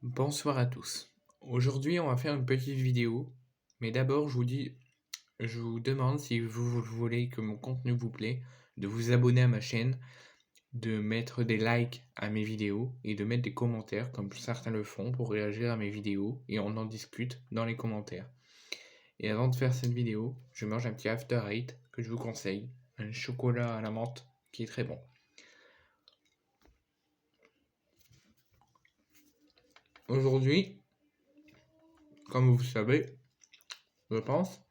Bonsoir à tous. Aujourd'hui, on va faire une petite vidéo, mais d'abord, je vous demande si vous voulez que mon contenu vous plaît, de vous abonner à ma chaîne, de mettre des likes à mes vidéos et de mettre des commentaires comme certains le font pour réagir à mes vidéos et on en discute dans les commentaires. Et avant de faire cette vidéo, je mange un petit After Eight que je vous conseille, un chocolat à la menthe qui est très bon. Aujourd'hui, comme vous le savez, je pense,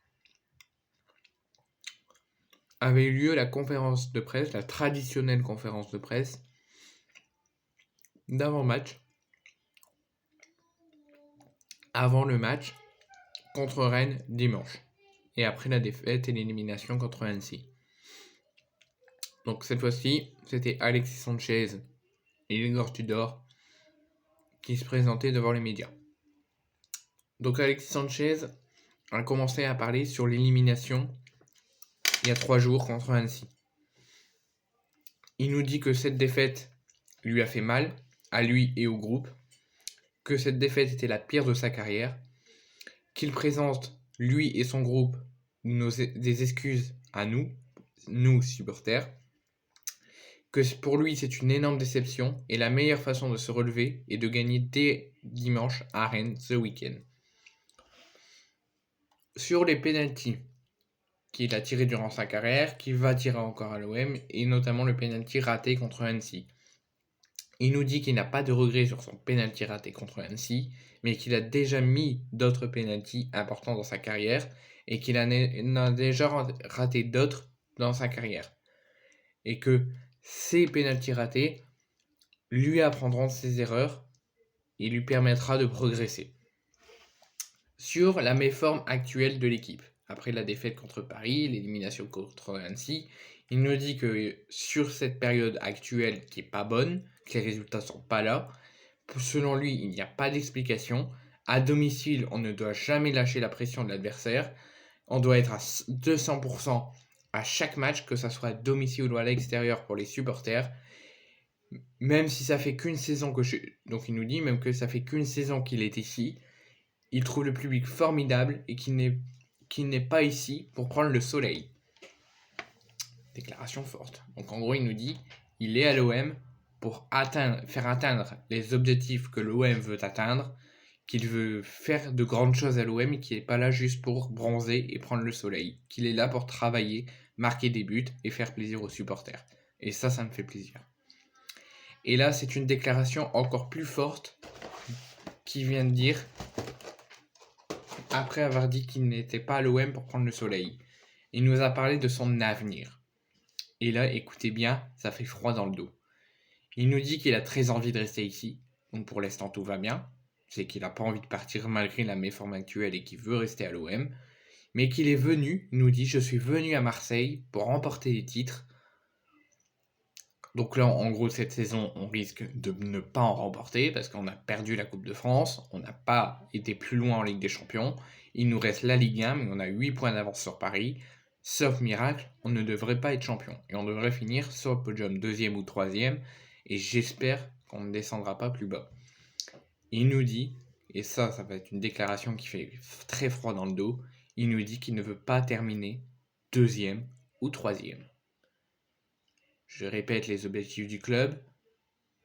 avait eu lieu la conférence de presse, la traditionnelle conférence de presse d'avant-match, avant le match contre Rennes dimanche, et après la défaite et l'élimination contre Annecy. Donc cette fois-ci, c'était Alexis Sanchez et Igor Tudor qui se présentaient devant les médias. Donc Alexis Sanchez a commencé à parler sur l'élimination il y a 3 jours contre Annecy. Il nous dit que cette défaite lui a fait mal, à lui et au groupe, que cette défaite était la pire de sa carrière, qu'il présente, lui et son groupe, des excuses à nous supporters, que pour lui c'est une énorme déception et la meilleure façon de se relever est de gagner dès dimanche à Rennes ce week-end. Sur les pénaltys qu'il a tiré durant sa carrière, qu'il va tirer encore à l'OM, et notamment le pénalty raté contre Annecy. Il nous dit qu'il n'a pas de regrets sur son pénalty raté contre Annecy, mais qu'il a déjà mis d'autres pénaltys importants dans sa carrière et qu'il en a déjà raté d'autres dans sa carrière. Et que ces pénaltys ratés lui apprendront ses erreurs et lui permettra de progresser. Sur la méforme actuelle de l'équipe, après la défaite contre Paris, l'élimination contre Annecy, il nous dit que sur cette période actuelle qui est pas bonne, que les résultats sont pas là, selon lui, il n'y a pas d'explication. À domicile, on ne doit jamais lâcher la pression de l'adversaire. On doit être à 200% à chaque match, que ça soit à domicile ou à l'extérieur pour les supporters. Même si ça fait qu'une saison donc il nous dit, même que ça fait qu'une saison qu'il est ici, il trouve le public formidable et qu'il n'est pas ici pour prendre le soleil. Déclaration forte. Donc en gros, il nous dit, il est à l'OM pour faire atteindre les objectifs que l'OM veut atteindre, qu'il veut faire de grandes choses à l'OM et qu'il n'est pas là juste pour bronzer et prendre le soleil, qu'il est là pour travailler, marquer des buts et faire plaisir aux supporters. Et ça me fait plaisir. Et là, c'est une déclaration encore plus forte qui vient de dire, après avoir dit qu'il n'était pas à l'OM pour prendre le soleil, il nous a parlé de son avenir. Et là, écoutez bien, ça fait froid dans le dos. Il nous dit qu'il a très envie de rester ici, donc pour l'instant tout va bien. C'est qu'il n'a pas envie de partir malgré la méforme actuelle et qu'il veut rester à l'OM. Mais qu'il est venu, il nous dit, je suis venu à Marseille pour remporter des titres. Donc là, en gros, cette saison, on risque de ne pas en remporter parce qu'on a perdu la Coupe de France, on n'a pas été plus loin en Ligue des Champions. Il nous reste la Ligue 1, mais on a 8 points d'avance sur Paris. Sauf miracle, on ne devrait pas être champion. Et on devrait finir sur le podium 2e ou 3e. Et j'espère qu'on ne descendra pas plus bas. Il nous dit, et ça va être une déclaration qui fait très froid dans le dos, il nous dit qu'il ne veut pas terminer 2e ou 3e. Je répète les objectifs du club.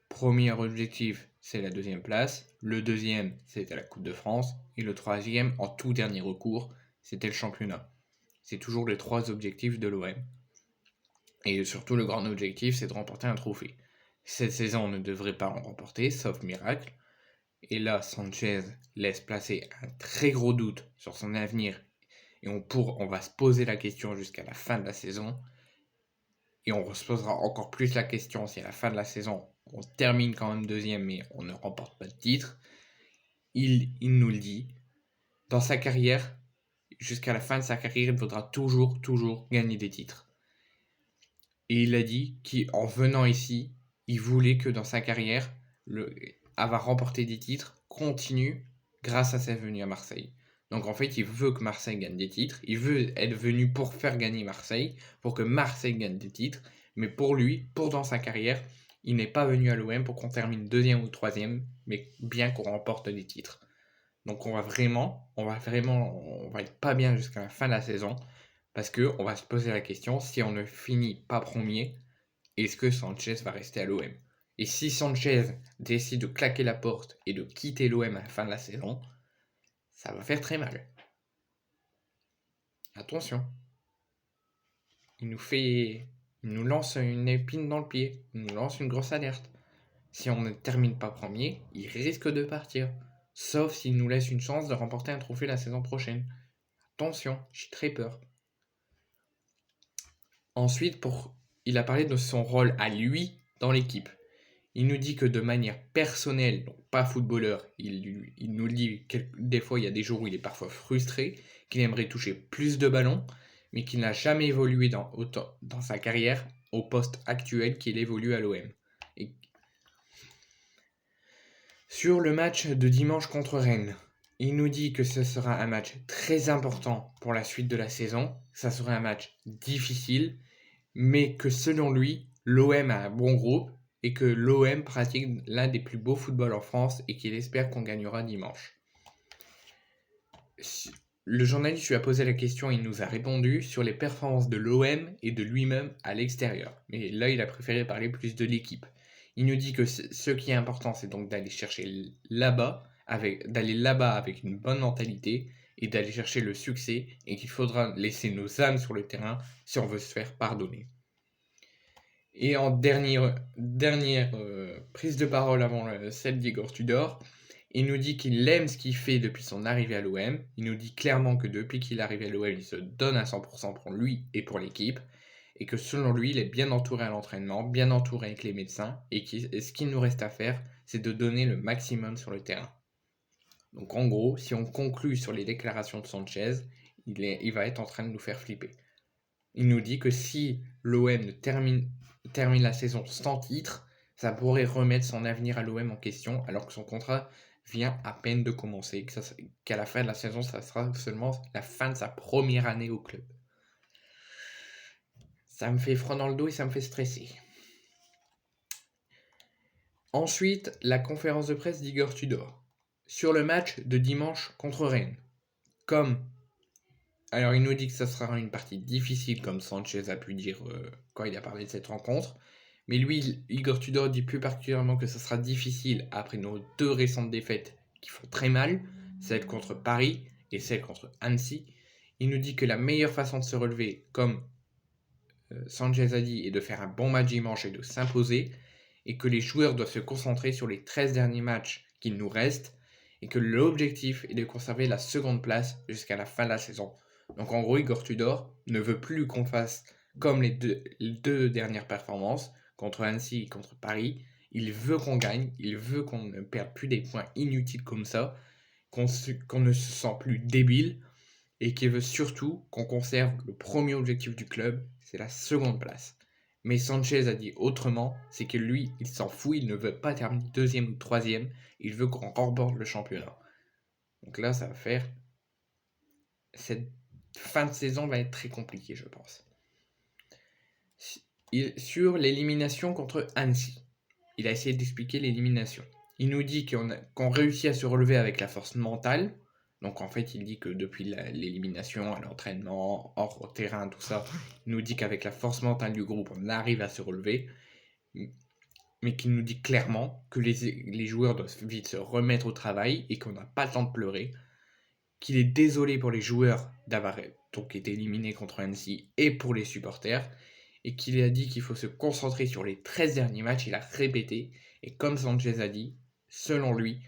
Premier objectif, c'est la 2e place. Le 2e, c'était la Coupe de France. Et le 3e, en tout dernier recours, c'était le championnat. C'est toujours les 3 objectifs de l'OM. Et surtout, le grand objectif, c'est de remporter un trophée. Cette saison, on ne devrait pas en remporter, sauf miracle. Et là, Sanchez laisse placer un très gros doute sur son avenir. Et on va se poser la question jusqu'à la fin de la saison. Et on se posera encore plus la question si à la fin de la saison, on termine quand même 2e, mais on ne remporte pas de titre. Il nous le dit. Dans sa carrière, jusqu'à la fin de sa carrière, il faudra toujours gagner des titres. Et il a dit qu'en venant ici, il voulait que dans sa carrière, avoir remporté des titres continue grâce à sa venue à Marseille. Donc en fait, il veut que Marseille gagne des titres, il veut être venu pour faire gagner Marseille, pour que Marseille gagne des titres, mais pour lui, pour dans sa carrière, Il n'est pas venu à l'OM pour qu'on termine deuxième ou troisième, mais bien qu'on remporte des titres. Donc on va être pas bien jusqu'à la fin de la saison, parce que on va se poser la question, si on ne finit pas premier, est-ce que Sanchez va rester à l'OM? Et si Sanchez décide de claquer la porte et de quitter l'OM à la fin de la saison, ça va faire très mal. Attention. Il nous lance une épine dans le pied, il nous lance une grosse alerte. Si on ne termine pas premier, il risque de partir. Sauf s'il nous laisse une chance de remporter un trophée la saison prochaine. Attention, j'ai très peur. Ensuite, il a parlé de son rôle à lui dans l'équipe. Il nous dit que de manière personnelle, donc pas footballeur, il nous dit que des fois il y a des jours où il est parfois frustré, qu'il aimerait toucher plus de ballons, mais qu'il n'a jamais évolué dans sa carrière au poste actuel qu'il évolue à l'OM. Et sur le match de dimanche contre Rennes, il nous dit que ce sera un match très important pour la suite de la saison, ça sera un match difficile, mais que selon lui, l'OM a un bon groupe et que l'OM pratique l'un des plus beaux footballs en France et qu'il espère qu'on gagnera dimanche. Le journaliste lui a posé la question et il nous a répondu sur les performances de l'OM et de lui-même à l'extérieur. Mais là, il a préféré parler plus de l'équipe. Il nous dit que ce qui est important, c'est donc d'aller chercher d'aller là-bas avec une bonne mentalité et d'aller chercher le succès et qu'il faudra laisser nos âmes sur le terrain si on veut se faire pardonner. Et en dernière prise de parole avant celle d'Igor Tudor, il nous dit qu'il aime ce qu'il fait depuis son arrivée à l'OM. Il nous dit clairement que depuis qu'il est arrivé à l'OM, il se donne à 100% pour lui et pour l'équipe. Et que selon lui, il est bien entouré à l'entraînement, bien entouré avec les médecins. Et ce qu'il nous reste à faire, c'est de donner le maximum sur le terrain. Donc en gros, si on conclut sur les déclarations de Sanchez, il va être en train de nous faire flipper. Il nous dit que si l'OM termine la saison sans titre, ça pourrait remettre son avenir à l'OM en question, alors que son contrat vient à peine de commencer, qu'à la fin de la saison, ça sera seulement la fin de sa première année au club. Ça me fait froid dans le dos et ça me fait stresser. Ensuite, la conférence de presse d'Igor Tudor sur le match de dimanche contre Rennes. Alors il nous dit que ça sera une partie difficile, comme Sanchez a pu dire quand il a parlé de cette rencontre. Mais lui, Igor Tudor dit plus particulièrement que ça sera difficile après nos deux récentes défaites qui font très mal, celle contre Paris et celle contre Annecy. Il nous dit que la meilleure façon de se relever, comme Sanchez a dit, est de faire un bon match dimanche et de s'imposer, et que les joueurs doivent se concentrer sur les 13 derniers matchs qu'il nous restent, et que l'objectif est de conserver la seconde place jusqu'à la fin de la saison. Donc en gros, Igor Tudor ne veut plus qu'on fasse comme les deux dernières performances, contre Annecy et contre Paris. Il veut qu'on gagne, il veut qu'on ne perde plus des points inutiles comme ça, qu'on ne se sent plus débile, et qu'il veut surtout qu'on conserve le premier objectif du club, c'est la seconde place. Mais Sanchez a dit autrement, c'est que lui, il s'en fout, il ne veut pas terminer deuxième ou troisième, il veut qu'on remporte le championnat. Donc là, ça va faire... Cette fin de saison va être très compliquée, je pense. Sur l'élimination contre Annecy, il a essayé d'expliquer l'élimination. Il nous dit qu'on réussit à se relever avec la force mentale. Donc en fait, il dit que depuis l'élimination, à l'entraînement, hors terrain, tout ça, il nous dit qu'avec la force mentale du groupe, on arrive à se relever. Mais qu'il nous dit clairement que les joueurs doivent vite se remettre au travail et qu'on n'a pas le temps de pleurer. Qu'il est désolé pour les joueurs d'avoir donc été éliminés contre Annecy et pour les supporters. Et qu'il a dit qu'il faut se concentrer sur les 13 derniers matchs, il a répété. Et comme Sanchez a dit, selon lui,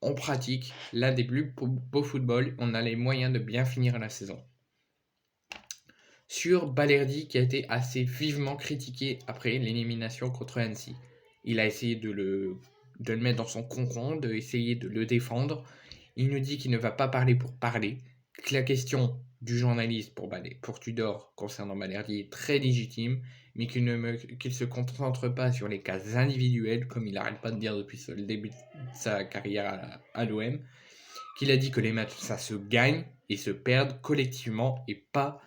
on pratique l'un des plus beaux footballs, on a les moyens de bien finir la saison. Sur Balerdi, qui a été assez vivement critiqué après l'élimination contre Annecy. Il a essayé de le mettre dans son cocon, d'essayer de le défendre. Il nous dit qu'il ne va pas parler pour parler, que la question du journaliste pour Tudor concernant Balerdi est très légitime, mais qu'il ne se concentre pas sur les cas individuels, comme il n'arrête pas de dire depuis le début de sa carrière à l'OM, qu'il a dit que les matchs, ça se gagne et se perd collectivement et pas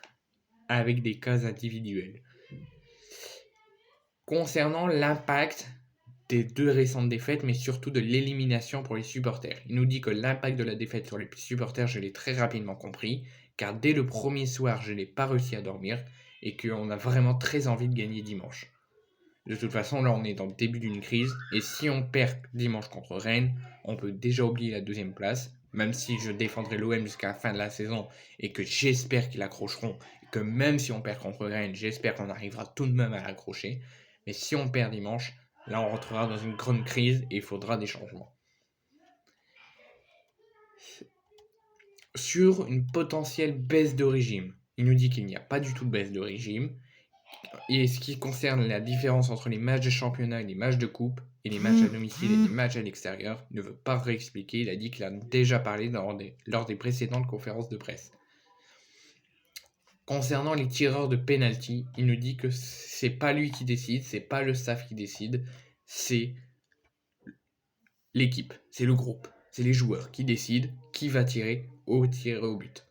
avec des cas individuels. Concernant l'impact des 2 récentes défaites, mais surtout de l'élimination pour les supporters. Il nous dit que l'impact de la défaite sur les supporters, je l'ai très rapidement compris, car dès le premier soir, je n'ai pas réussi à dormir et qu'on a vraiment très envie de gagner dimanche. De toute façon, là, on est dans le début d'une crise, et si on perd dimanche contre Rennes, on peut déjà oublier la 2e place, même si je défendrai l'OM jusqu'à la fin de la saison, et que j'espère qu'ils l'accrocheront, et que même si on perd contre Rennes, j'espère qu'on arrivera tout de même à l'accrocher. Mais si on perd dimanche, là, on rentrera dans une grande crise, et il faudra des changements. Sur une potentielle baisse de régime, il nous dit qu'il n'y a pas du tout de baisse de régime. Et ce qui concerne la différence entre les matchs de championnat et les matchs de coupe, et les matchs à domicile et les matchs à l'extérieur, ne veut pas réexpliquer. Il a dit qu'il a déjà parlé lors des précédentes conférences de presse. Concernant les tireurs de penalty, il nous dit que c'est pas lui qui décide, c'est pas le staff qui décide, c'est l'équipe, c'est le groupe, c'est les joueurs qui décident qui va tirer au but.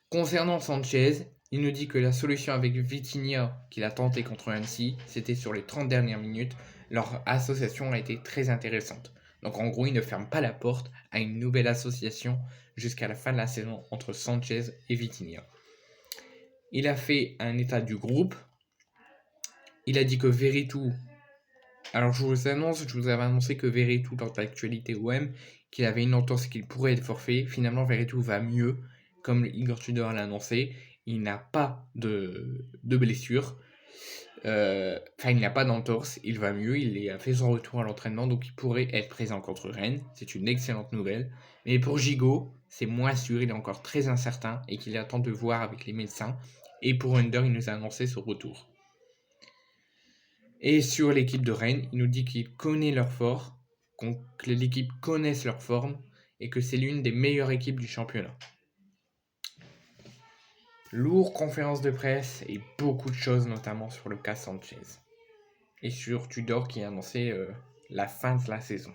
Concernant Sanchez, il nous dit que la solution avec Vitinha qu'il a tenté contre Annecy, c'était sur les 30 dernières minutes. Leur association a été très intéressante. Donc en gros, il ne ferme pas la porte à une nouvelle association jusqu'à la fin de la saison entre Sanchez et Vitinha. Il a fait un état du groupe. Il a dit que Veretout... Alors je vous avais annoncé que Veretout dans l'actualité OM, qu'il avait une entorse qu'il pourrait être forfait. Finalement, Veretout va mieux, comme Igor Tudor l'a annoncé. Il n'a pas de blessure. Il n'a pas d'entorse, il va mieux, il a fait son retour à l'entraînement, donc il pourrait être présent contre Rennes. C'est une excellente nouvelle. Mais pour Gigot, c'est moins sûr, il est encore très incertain et qu'il attend de voir avec les médecins. Et pour Under, il nous a annoncé son retour. Et sur l'équipe de Rennes, il nous dit qu'il connaît leur fort, que l'équipe connaisse leur forme et que c'est l'une des meilleures équipes du championnat. Lourde conférence de presse et beaucoup de choses, notamment sur le cas Sanchez. Et sur Tudor qui a annoncé la fin de la saison.